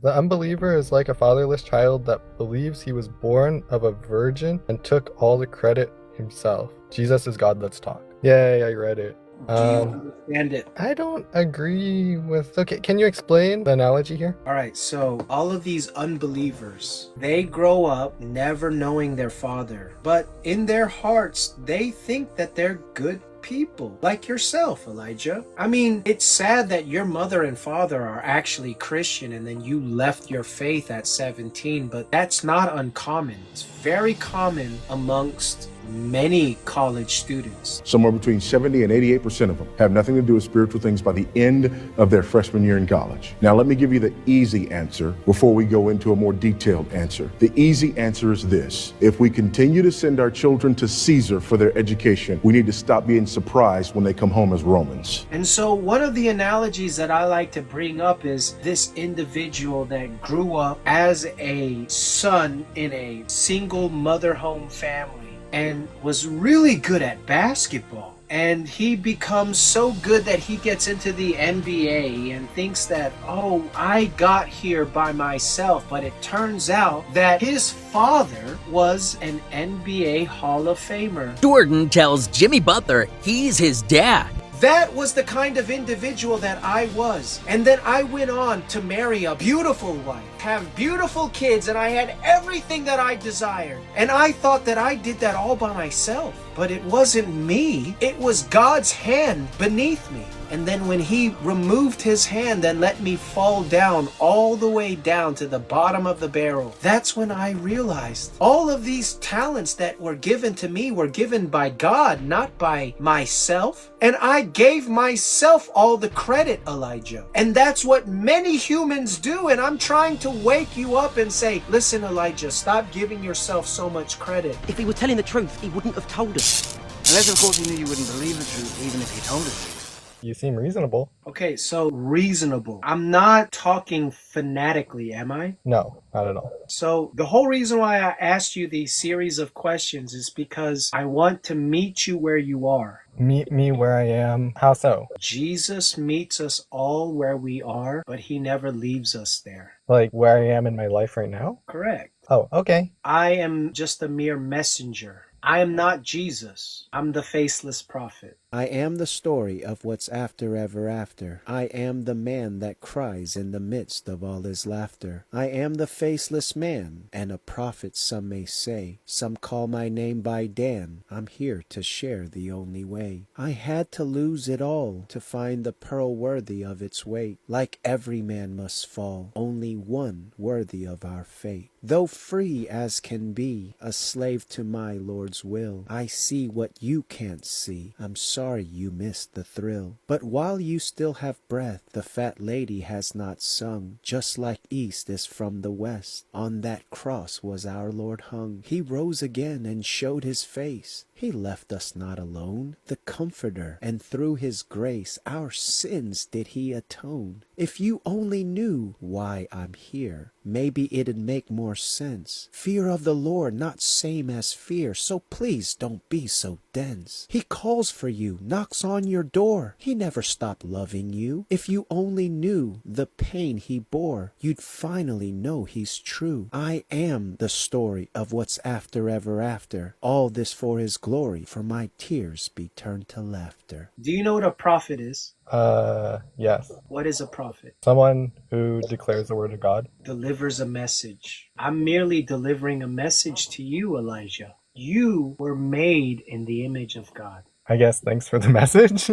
The unbeliever is like a fatherless child that believes he was born of a virgin and took all the credit himself. Jesus is God, let's talk. Yay, I read it. Do you understand it? I don't agree with... Okay, can you explain the analogy here? All right, so all of these unbelievers, they grow up never knowing their father, but in their hearts, they think that they're good people, like yourself, Elijah. I mean, it's sad that your mother and father are actually Christian and then you left your faith at 17, but that's not uncommon. It's very common amongst many college students. Somewhere between 70 and 88% of them have nothing to do with spiritual things by the end of their freshman year in college. Now, let me give you the easy answer before we go into a more detailed answer. The easy answer is this. If we continue to send our children to Caesar for their education, we need to stop being surprised when they come home as Romans. And so one of the analogies that I like to bring up is this individual that grew up as a son in a single mother home family and was really good at basketball. And he becomes so good that he gets into the NBA and thinks that, oh, I got here by myself. But it turns out that his father was an NBA Hall of Famer. Jordan tells Jimmy Butler he's his dad. That was the kind of individual that I was. And then I went on to marry a beautiful wife, have beautiful kids, and I had everything that I desired. And I thought that I did that all by myself. But it wasn't me. It was God's hand beneath me. And then when he removed his hand and let me fall down all the way down to the bottom of the barrel, that's when I realized all of these talents that were given to me were given by God, not by myself. And I gave myself all the credit, Elijah. And that's what many humans do. And I'm trying to wake you up and say, listen, Elijah, stop giving yourself so much credit. If he were telling the truth, he wouldn't have told us. Unless, of course, he knew you wouldn't believe the truth, even if he told us. You seem reasonable. Okay, so reasonable. I'm not talking fanatically, am I? No, not at all. So the whole reason why I asked you these series of questions is because I want to meet you where you are. Meet me where I am. How so? Jesus meets us all where we are, but he never leaves us there. Like where I am in my life right now? Correct. Oh, okay. I am just a mere messenger. I am not Jesus. I'm the faceless prophet. I am the story of what's after ever after. I am the man that cries in the midst of all his laughter. I am the faceless man, and a prophet some may say. Some call my name by Dan. I'm here to share the only way. I had to lose it all to find the pearl worthy of its weight. Like every man must fall, only one worthy of our fate. Though free as can be, a slave to my Lord's will, I see what you can't see. I'm sorry you missed the thrill. But while you still have breath, the fat lady has not sung. Just like east is from the west, on that cross was our Lord hung. He rose again and showed his face. He left us not alone, the Comforter, and through his grace our sins did he atone. If you only knew why I'm here, maybe it'd make more sense. Fear of the Lord not same as fear, so please don't be so dense. He calls for you, knocks on your door. He never stopped loving you. If you only knew the pain he bore, you'd finally know he's true. I am the story of what's after ever after. All this for his glory, for my tears be turned to laughter. Do you know what a prophet is? Yes. What is a prophet? Someone who declares the word of God. Delivers a message. I'm merely delivering a message to you, Elijah. You were made in the image of God. I guess thanks for the message.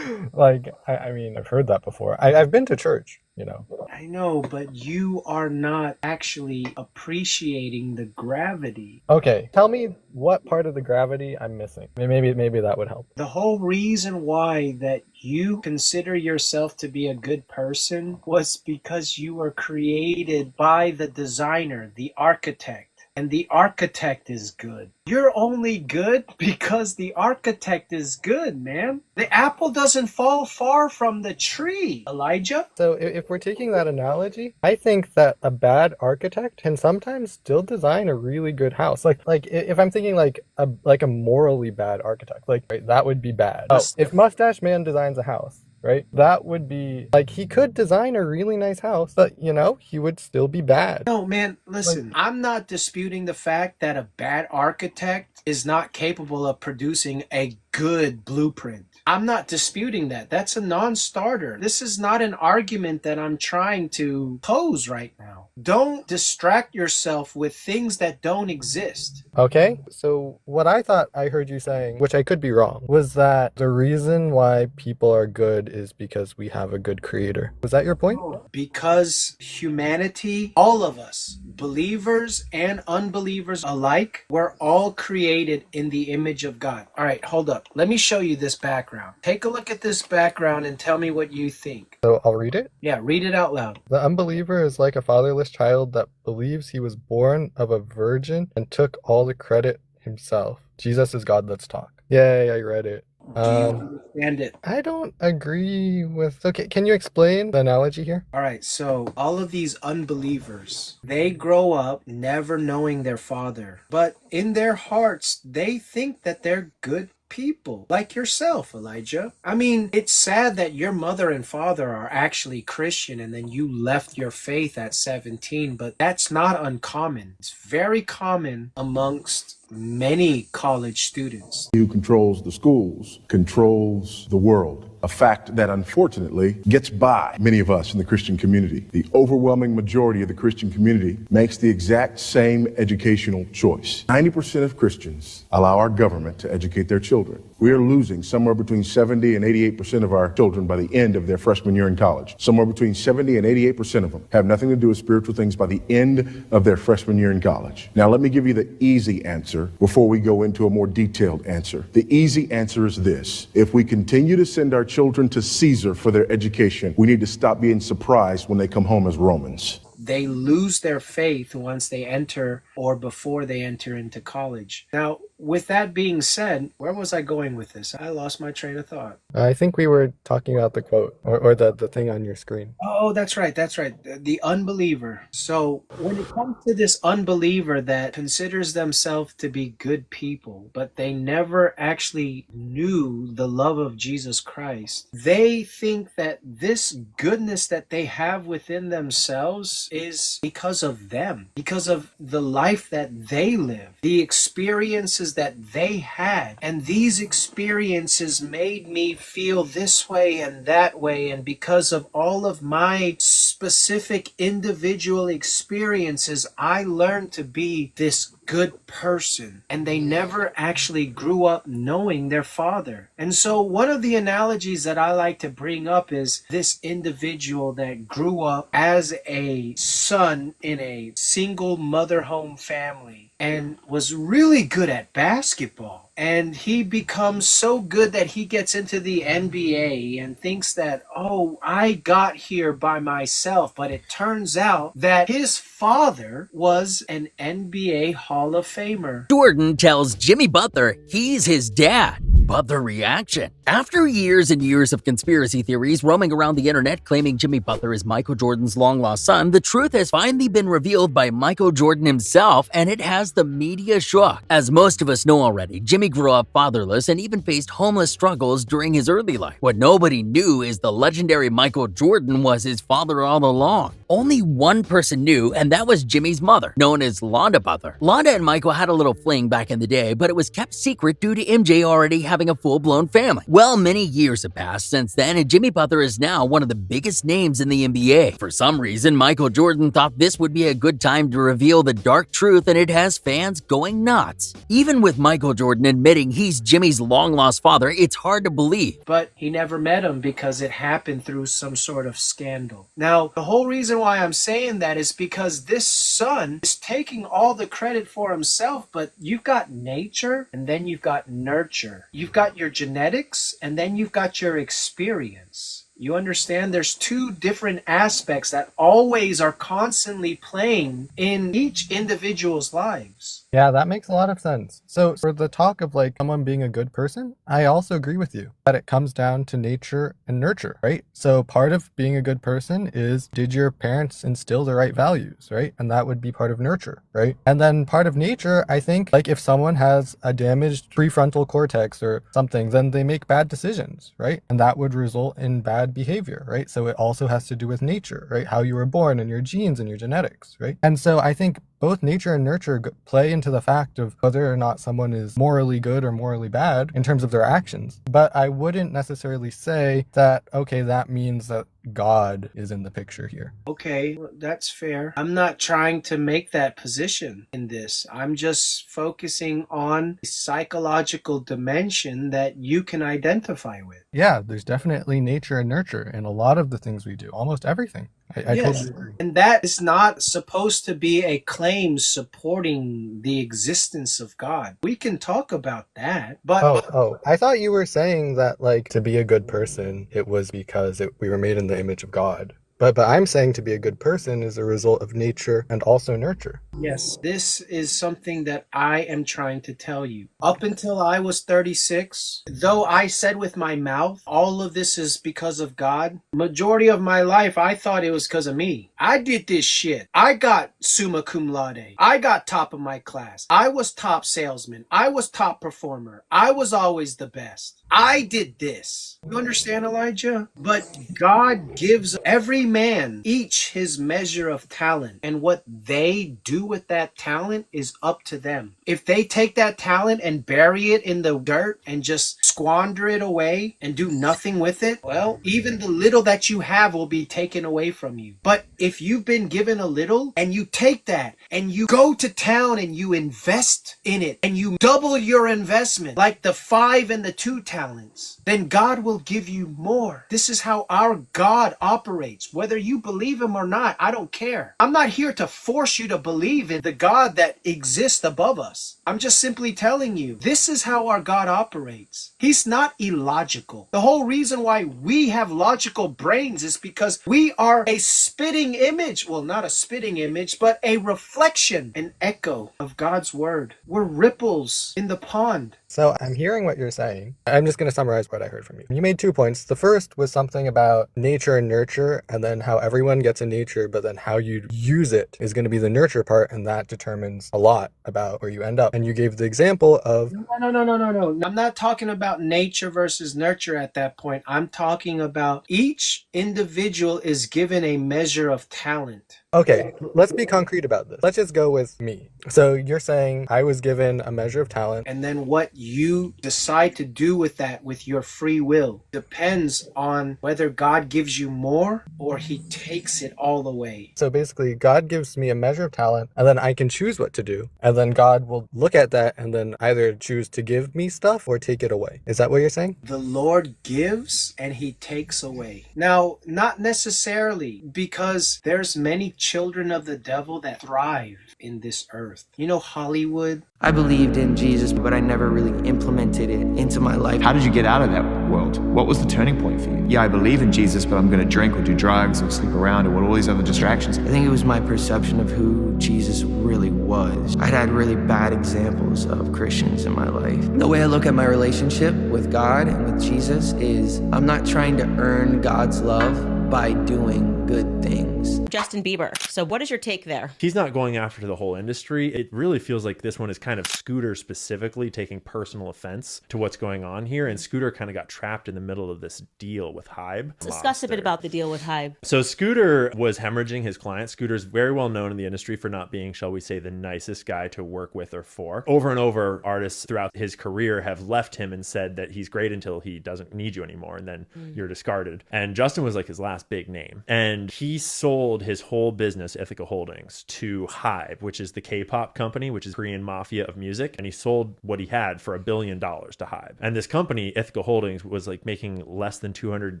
I mean, I've heard that before. I've been to church, you know. I know, but you are not actually appreciating the gravity. Okay, tell me what part of the gravity I'm missing. Maybe that would help. The whole reason why that you consider yourself to be a good person was because you were created by the designer, the architect. And the architect is good. You're only good because the architect is good, man. The apple doesn't fall far from the tree, Elijah. So if we're taking that analogy, I think that a bad architect can sometimes still design a really good house. Like if I'm thinking like a morally bad architect, right, that would be bad. Oh, if Mustache Man designs a house, right? That would be like he could design a really nice house, but he would still be bad. No, man, listen, I'm not disputing the fact that a bad architect is not capable of producing a good blueprint. I'm not disputing that. That's a non-starter. This is not an argument that I'm trying to pose right now. Don't distract yourself with things that don't exist. Okay, so what I thought I heard you saying, which I could be wrong, was that the reason why people are good is because we have a good creator. Was that your point? Because humanity, all of us, believers and unbelievers alike, we're all created in the image of God. All right, hold up. Let me show you this background. Take a look at this background and tell me what you think. So I'll read it. Yeah, read it out loud. The unbeliever is like a fatherless child that believes he was born of a virgin and took all the credit himself. Jesus is God, let's talk. Yay, I read it. Do you understand it? I don't agree with... Okay, can you explain the analogy here? All right, so all of these unbelievers, they grow up never knowing their father. But in their hearts, they think that they're good people, like yourself, Elijah. I mean, it's sad that your mother and father are actually Christian and then you left your faith at 17, but that's not uncommon. It's very common amongst many college students. Who controls the schools, controls the world. A fact that unfortunately gets by many of us in the Christian community. The overwhelming majority of the Christian community makes the exact same educational choice. 90% of Christians allow our government to educate their children. We are losing somewhere between 70 and 88% of our children by the end of their freshman year in college. Somewhere between 70 and 88% of them have nothing to do with spiritual things by the end of their freshman year in college. Now, let me give you the easy answer before we go into a more detailed answer. The easy answer is this. If we continue to send our children to Caesar for their education, we need to stop being surprised when they come home as Romans. They lose their faith once they enter or before they enter into college. Now, with that being said, where was I going with this? I lost my train of thought. I think we were talking about the quote or the thing on your screen. Oh, that's right. That's right. The unbeliever. So when it comes to this unbeliever that considers themselves to be good people, but they never actually knew the love of Jesus Christ, they think that this goodness that they have within themselves is because of them, because of the life that they live, the experiences that they had. And these experiences made me feel this way and that way. And because of all of my specific individual experiences, I learned to be this good person. And they never actually grew up knowing their father. And so one of the analogies that I like to bring up is this individual that grew up as a son in a single mother home family and was really good at basketball. And he becomes so good that he gets into the NBA and thinks that, oh, I got here by myself. But it turns out that his father was an NBA Hall of Famer. Jordan tells Jimmy Butler he's his dad. But the reaction? After years and years of conspiracy theories roaming around the internet claiming Jimmy Butler is Michael Jordan's long-lost son, the truth has finally been revealed by Michael Jordan himself, and it has the media shocked. As most of us know already, Jimmy grew up fatherless and even faced homeless struggles during his early life. What nobody knew is the legendary Michael Jordan was his father all along. Only one person knew, and that was Jimmy's mother, known as Londa Butler. Londa and Michael had a little fling back in the day, but it was kept secret due to MJ already having a full-blown family. Well, many years have passed since then, and Jimmy Butler is now one of the biggest names in the NBA. For some reason, Michael Jordan thought this would be a good time to reveal the dark truth, and it has fans going nuts. Even with Michael Jordan admitting he's Jimmy's long-lost father, it's hard to believe. But he never met him because it happened through some sort of scandal. Now, the whole reason why I'm saying that is because this son is taking all the credit for himself, but you've got nature and then you've got nurture. You've got your genetics and then you've got your experience. You understand? There's two different aspects that always are constantly playing in each individual's lives. Yeah, that makes a lot of sense. So for the talk of like someone being a good person, I also agree with you that it comes down to nature and nurture, right? So part of being a good person is, did your parents instill the right values, right? And that would be part of nurture, right? And then part of nature, I think, like if someone has a damaged prefrontal cortex or something, then they make bad decisions, right? And that would result in bad behavior, right? So it also has to do with nature, right? How you were born and your genes and your genetics, right? And so I think both nature and nurture play into the fact of whether or not someone is morally good or morally bad in terms of their actions. But I wouldn't necessarily say that, okay, that means that God is in the picture here. Okay, well, that's fair. I'm not trying to make that position in this. I'm just focusing on the psychological dimension that you can identify with. Yeah, there's definitely nature and nurture in a lot of the things we do, almost everything. I Yes, totally agree. and that is not supposed to be a claim supporting the existence of God. We can talk about that, but Oh, I thought you were saying that, like, to be a good person, it was because we were made in the image of God. But I'm saying to be a good person is a result of nature and also nurture. yes, this is something that I am trying to tell you. Up until I was 36, though I said with my mouth, all of this is because of God, majority of my life, I thought it was because of me. I did this shit. I got summa cum laude. I got top of my class. I was top salesman. I was top performer. I was always the best. I did this. You understand, Elijah? But God gives every man each his measure of talent, and what they do with that talent is up to them. If they take that talent and bury it in the dirt and just squander it away and do nothing with it, well, even the little that you have will be taken away from you. But if you've been given a little and you take that and you go to town and you invest in it and you double your investment like the 5 and the 2 talents, then God will give you more. This is how our God operates. Whether you believe him or not, I don't care. I'm not here to force you to believe in the God that exists above us. I'm just simply telling you, this is how our God operates. He's not illogical. The whole reason why we have logical brains is because we are a spitting image. Well, not a spitting image, but a reflection, an echo of God's word. We're ripples in the pond. So I'm hearing what you're saying. I'm just going to summarize what I heard from you. You made 2 points. The first was something about nature and nurture, and then how everyone gets a nature, but then how you use it is going to be the nurture part, and that determines a lot about where you end up. And you gave the example of... No. I'm not talking about nature versus nurture at that point. I'm talking about each individual is given a measure of talent. Okay, let's be concrete about this. Let's just go with me. So you're saying I was given a measure of talent. And then what you decide to do with that with your free will depends on whether God gives you more or he takes it all away. So basically, God gives me a measure of talent, and then I can choose what to do. And then God will look at that and then either choose to give me stuff or take it away. Is that what you're saying? The Lord gives and he takes away. Now, not necessarily, because there's many children of the devil that thrive in this earth. You know Hollywood? I believed in Jesus, but I never really implemented it into my life. How did you get out of that world? What was the turning point for you? Yeah, I believe in Jesus, but I'm going to drink or do drugs or sleep around or all these other distractions. I think it was my perception of who Jesus really was. I'd had really bad examples of Christians in my life. The way I look at my relationship with God and with Jesus is I'm not trying to earn God's love by doing good things. Justin Bieber. So what is your take there? He's not going after the whole industry. It really feels like this one is kind of Scooter specifically taking personal offense to what's going on here. And Scooter kind of got trapped in the middle of this deal with Hybe. Discuss a bit about the deal with Hybe. So Scooter was hemorrhaging his client. Scooter's very well known in the industry for not being, shall we say, the nicest guy to work with or for. Over and over, artists throughout his career have left him and said that he's great until he doesn't need you anymore. And then you're discarded. And Justin was like his last big name. And he sold sold his whole business, Ithaca Holdings, to Hive, which is the K-pop company, which is Korean mafia of music. And he sold what he had for $1 billion to Hive. And this company, Ithaca Holdings, was like making less than 200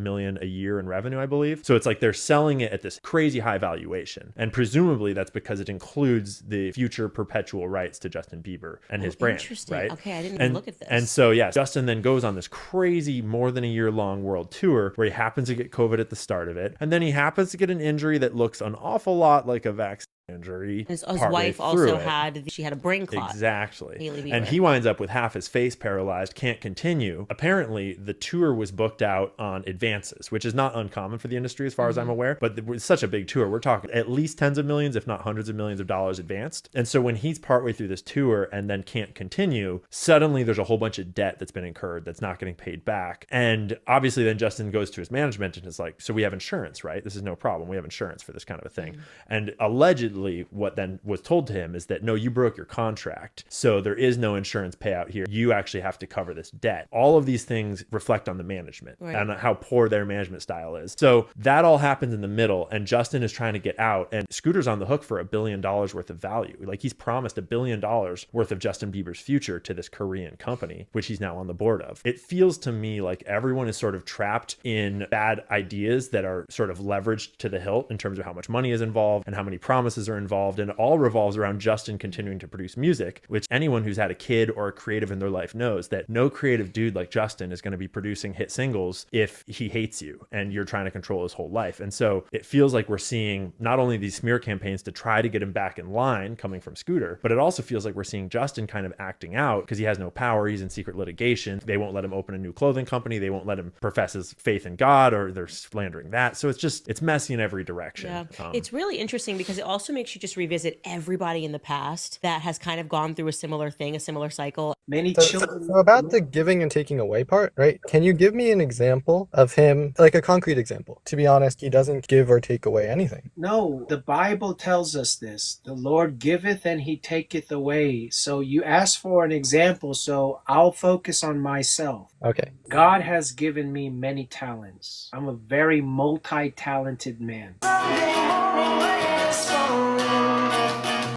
million a year in revenue, I believe. So it's like they're selling it at this crazy high valuation. And presumably that's because it includes the future perpetual rights to Justin Bieber and his brand, Interesting. right? Okay, I didn't even look at this. And so, yeah, Justin then goes on this crazy, more than a year-long world tour where he happens to get COVID at the start of it. And then he happens to get an injury that looks an awful lot like a vaccine injury. His wife also had a brain clot. Exactly. And he winds up with half his face paralyzed, can't continue. Apparently, the tour was booked out on advances, which is not uncommon for the industry as far as I'm aware. But it was such a big tour. We're talking at least tens of millions, if not hundreds of millions of dollars advanced. And so when he's partway through this tour and then can't continue, suddenly there's a whole bunch of debt that's been incurred that's not getting paid back. And obviously then Justin goes to his management and is like, so we have insurance, right? This is no problem. We have insurance for this kind of a thing. And allegedly, what then was told to him is that, no, you broke your contract. So there is no insurance payout here. You actually have to cover this debt. All of these things reflect on the management and how poor their management style is. So that all happens in the middle, and Justin is trying to get out, and Scooter's on the hook for $1 billion worth of value. Like, he's promised $1 billion worth of Justin Bieber's future to this Korean company, which he's now on the board of. It feels to me like everyone is sort of trapped in bad ideas that are sort of leveraged to the hilt in terms of how much money is involved and how many promises are involved, and it all revolves around Justin continuing to produce music, which anyone who's had a kid or a creative in their life knows that no creative dude like Justin is going to be producing hit singles if he hates you and you're trying to control his whole life. And so it feels like we're seeing not only these smear campaigns to try to get him back in line coming from Scooter, but it also feels like we're seeing Justin kind of acting out because he has no power. He's in secret litigation. They won't let him open a new clothing company. They won't let him profess his faith in God, or they're slandering that. So it's messy in every direction. Yeah. It's really interesting because it also makes you just revisit everybody in the past that has kind of gone through a similar thing, a similar cycle. Many children. So about the giving and taking away part, right? Can you give me an example of him, like a concrete example? To be honest, he doesn't give or take away anything. No, the Bible tells us this. The Lord giveth and he taketh away. So you ask for an example, so I'll focus on myself. Okay. God has given me many talents. I'm a very multi-talented man.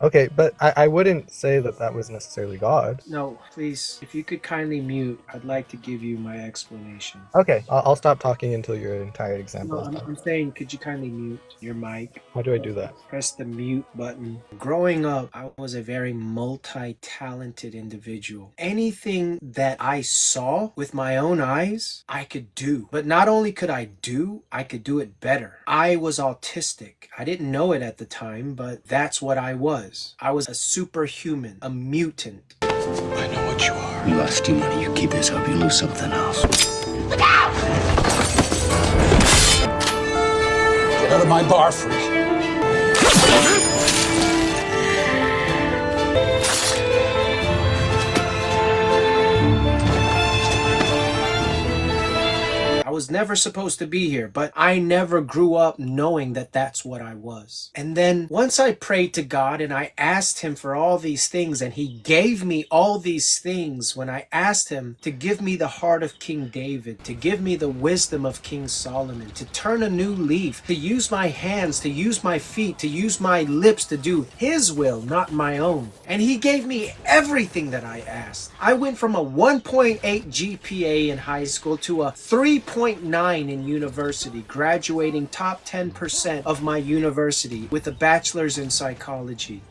Okay, but I wouldn't say that was necessarily God. No, please, if you could kindly mute, I'd like to give you my explanation. Okay, I'll stop talking until your entire example No, is done. I'm saying, could you kindly mute your mic? How do I do that? Press the mute button. Growing up, I was a very multi-talented individual. Anything that I saw with my own eyes, I could do. But not only could I do it better. I was autistic. I didn't know it at the time, but that's what I was. I was a superhuman, a mutant. I know what you are. You lost your money, you keep this up, you lose something else. Look out! Get out of my bar, freak. I was never supposed to be here, but I never grew up knowing that that's what I was. And then once I prayed to God and I asked him for all these things, and he gave me all these things when I asked him to give me the heart of King David, to give me the wisdom of King Solomon, to turn a new leaf, to use my hands, to use my feet, to use my lips to do his will, not my own. And he gave me everything that I asked. I went from a 1.8 GPA in high school to a 3.9 in university, graduating top 10% of my university with a bachelor's in psychology.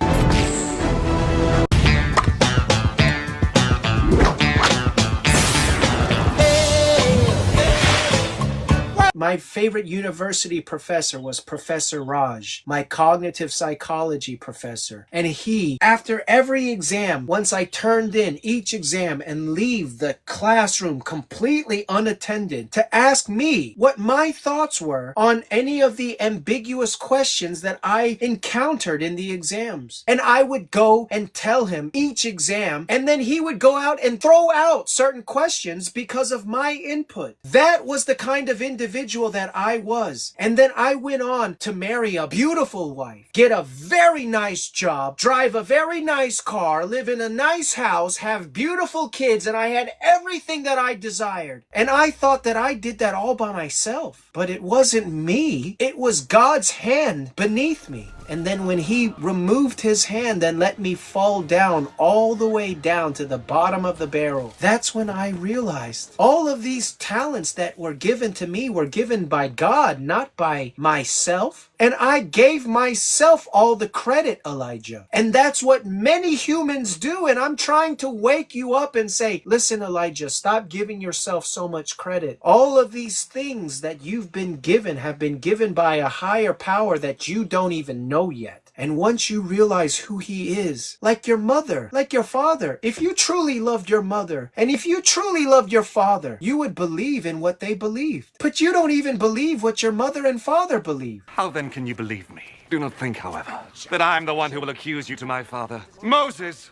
My favorite university professor was Professor Raj, my cognitive psychology professor. And he, after every exam, once I turned in each exam and leave the classroom completely unattended, to ask me what my thoughts were on any of the ambiguous questions that I encountered in the exams. And I would go and tell him each exam, and then he would go out and throw out certain questions because of my input. That was the kind of individual individual that I was. And then I went on to marry a beautiful wife, get a very nice job, drive a very nice car, live in a nice house, have beautiful kids, and I had everything that I desired. And I thought that I did that all by myself. But it wasn't me. It was God's hand beneath me. And then when he removed his hand and let me fall down all the way down to the bottom of the barrel, that's when I realized all of these talents that were given to me were given by God, not by myself. And I gave myself all the credit, Elijah. And that's what many humans do. And I'm trying to wake you up and say, listen, Elijah, stop giving yourself so much credit. All of these things that you've been given have been given by a higher power that you don't even know yet. And once you realize who he is, like your mother, like your father, if you truly loved your mother and if you truly loved your father, you would believe in what they believed. But you don't even believe what your mother and father believe. How then can you believe me? Do not think, however, that I'm the one who will accuse you to my father. Moses,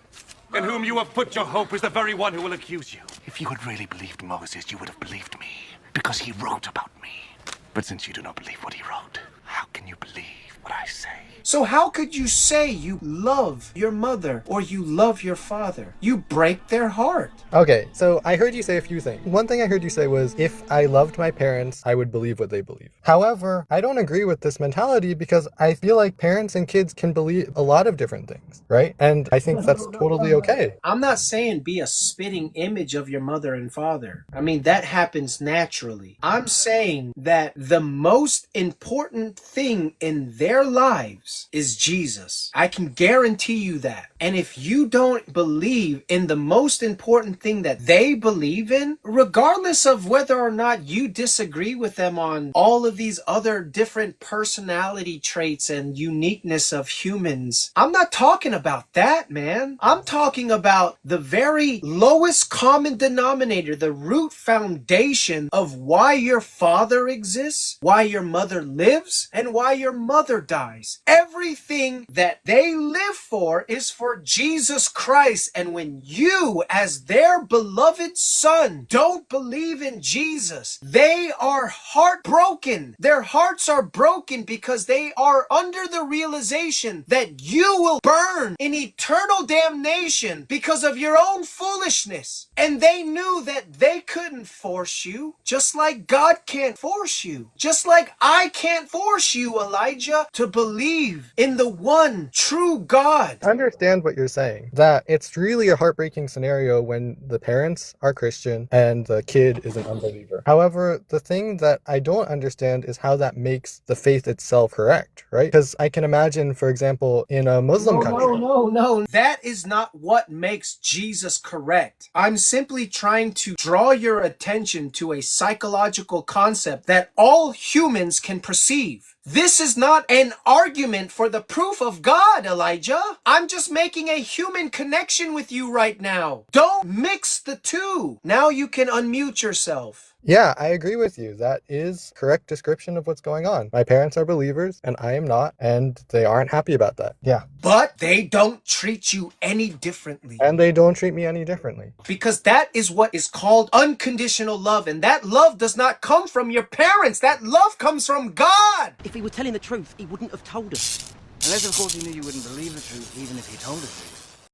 in whom you have put your hope, is the very one who will accuse you. If you had really believed Moses, you would have believed me, because he wrote about me. But since you do not believe what he wrote, how can you believe what I say? So how could you say you love your mother or you love your father? You break their heart. Okay, so I heard you say a few things. One thing I heard you say was, if I loved my parents, I would believe what they believe. However, I don't agree with this mentality because I feel like parents and kids can believe a lot of different things, right? And I think that's totally okay. I'm not saying be a spitting image of your mother and father. I mean, that happens naturally. I'm saying that the most important thing in their lives is Jesus. I can guarantee you that. And if you don't believe in the most important thing that they believe in, regardless of whether or not you disagree with them on all of these other different personality traits and uniqueness of humans, I'm not talking about that, man. I'm talking about the very lowest common denominator, the root foundation of why your father exists, why your mother lives, and why your mother dies. Everything that they live for is for Jesus Christ. And when you, as their beloved son, don't believe in Jesus, they are heartbroken. Their hearts are broken because they are under the realization that you will burn in eternal damnation because of your own foolishness. And they knew that they couldn't force you, just like God can't force you. Just like I can't force you, Elijah, to believe in the one true God. I understand what you're saying, that it's really a heartbreaking scenario when the parents are Christian and the kid is an unbeliever. However, the thing that I don't understand is how that makes the faith itself correct, right? Because I can imagine, for example, in a Muslim country. No. That is not what makes Jesus correct. I'm simply trying to draw your attention to a psychological concept that all humans can perceive. This is not an argument for the proof of God, Elijah. I'm just making a human connection with you right now. Don't mix the two. Now you can unmute yourself. Yeah, I agree with you. That is correct description of what's going on. My parents are believers and I am not, and they aren't happy about that. Yeah. But they don't treat you any differently. And they don't treat me any differently. Because that is what is called unconditional love. And that love does not come from your parents. That love comes from God. If he were telling the truth, he wouldn't have told us. Unless, of course, he knew you wouldn't believe the truth, even if he told it to you.